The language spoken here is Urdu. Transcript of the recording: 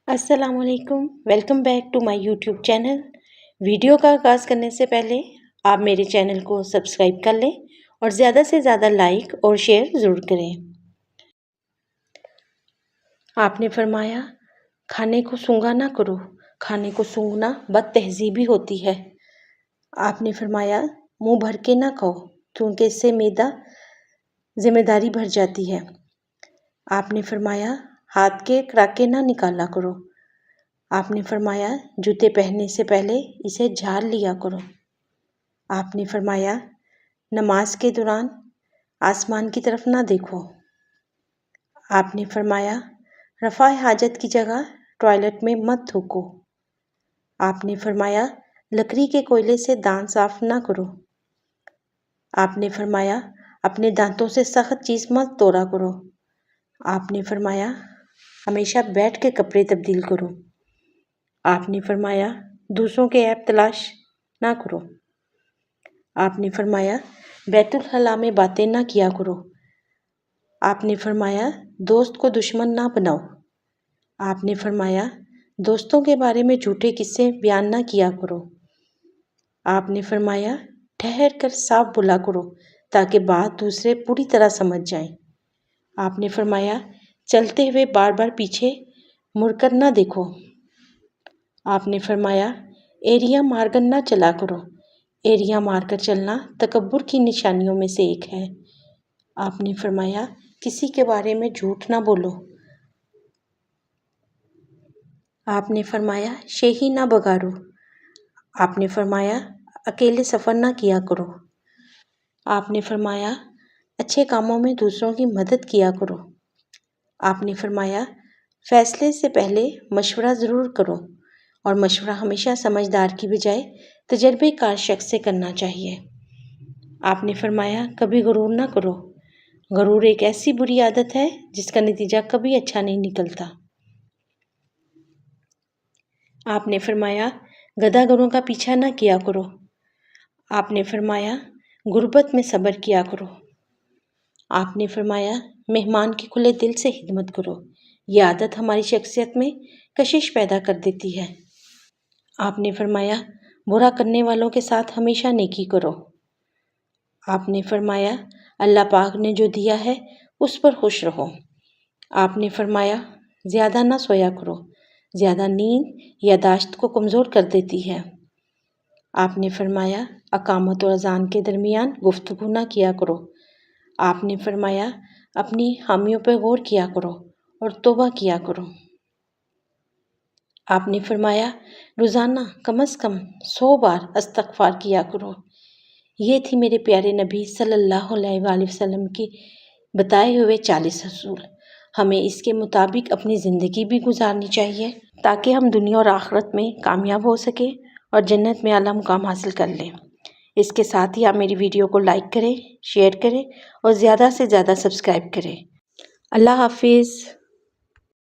السلام علیکم، welcome back to my YouTube channel. Video کا آغاز کرنے سے پہلے آپ میرے چینل کو سبسکرائب کر لیں اور زیادہ سے زیادہ لائک اور شیئر ضرور کریں۔ آپ نے فرمایا کھانے کو سونگھا نہ کرو، کھانے کو سونگھنا بد تہذیبی ہوتی ہے۔ آپ نے فرمایا منہ بھر کے نہ کھاؤ کیونکہ اس سے معدہ ذمہ داری بھر جاتی ہے۔ آپ نے فرمایا ہاتھ کے کراکے نہ نکالا کرو۔ آپ نے فرمایا جوتے پہننے سے پہلے اسے جھاڑ لیا کرو۔ آپ نے فرمایا نماز کے دوران آسمان کی طرف نہ دیکھو۔ آپ نے فرمایا رفع حاجت کی جگہ ٹوائلٹ میں مت تھوکو۔ آپ نے فرمایا لکڑی کے کوئلے سے دانت صاف نہ کرو۔ آپ نے فرمایا اپنے دانتوں سے سخت چیز مت توڑا کرو۔ آپ نے فرمایا ہمیشہ بیٹھ کے کپڑے تبدیل کرو۔ آپ نے فرمایا دوسروں کے عیب تلاش نہ کرو۔ آپ نے فرمایا بیت الخلاء میں باتیں نہ کیا کرو۔ آپ نے فرمایا دوست کو دشمن نہ بناؤ۔ آپ نے فرمایا دوستوں کے بارے میں جھوٹے قصے بیان نہ کیا کرو۔ آپ نے فرمایا ٹھہر کر صاف بولا کرو تاکہ بات دوسرے پوری طرح سمجھ جائیں۔ آپ نے فرمایا چلتے ہوئے بار بار پیچھے مڑ کر نہ دیکھو۔ آپ نے فرمایا ایریا مار کر نہ چلا کرو، ایریا مار کر چلنا تکبر کی نشانیوں میں سے ایک ہے۔ آپ نے فرمایا کسی کے بارے میں جھوٹ نہ بولو۔ آپ نے فرمایا شیخی نہ بگاڑو۔ آپ نے فرمایا اکیلے سفر نہ کیا کرو۔ آپ نے فرمایا اچھے کاموں میں دوسروں کی مدد کیا کرو۔ آپ نے فرمایا فیصلے سے پہلے مشورہ ضرور کرو اور مشورہ ہمیشہ سمجھدار کی بجائے تجربے کار شخص سے کرنا چاہیے۔ آپ نے فرمایا کبھی غرور نہ کرو، غرور ایک ایسی بری عادت ہے جس کا نتیجہ کبھی اچھا نہیں نکلتا۔ آپ نے فرمایا گدھا گروں کا پیچھا نہ کیا کرو۔ آپ نے فرمایا غربت میں صبر کیا کرو۔ آپ نے فرمایا مہمان کی کھلے دل سے خدمت کرو، یہ عادت ہماری شخصیت میں کشش پیدا کر دیتی ہے۔ آپ نے فرمایا برا کرنے والوں کے ساتھ ہمیشہ نیکی کرو۔ آپ نے فرمایا اللہ پاک نے جو دیا ہے اس پر خوش رہو۔ آپ نے فرمایا زیادہ نہ سویا کرو، زیادہ نیند یادداشت کو کمزور کر دیتی ہے۔ آپ نے فرمایا اقامت اور اذان کے درمیان گفتگو نہ کیا کرو۔ آپ نے فرمایا اپنی حامیوں پر غور کیا کرو اور توبہ کیا کرو۔ آپ نے فرمایا روزانہ کم از کم 100 بار استغفار کیا کرو۔ یہ تھی میرے پیارے نبی صلی اللہ علیہ وآلہ وسلم کی بتائے ہوئے 40 اصول۔ ہمیں اس کے مطابق اپنی زندگی بھی گزارنی چاہیے تاکہ ہم دنیا اور آخرت میں کامیاب ہو سکیں اور جنت میں اعلیٰ مقام حاصل کر لیں۔ اس کے ساتھ ہی آپ میری ویڈیو کو لائک کریں، شیئر کریں اور زیادہ سے زیادہ سبسکرائب کریں۔ اللہ حافظ۔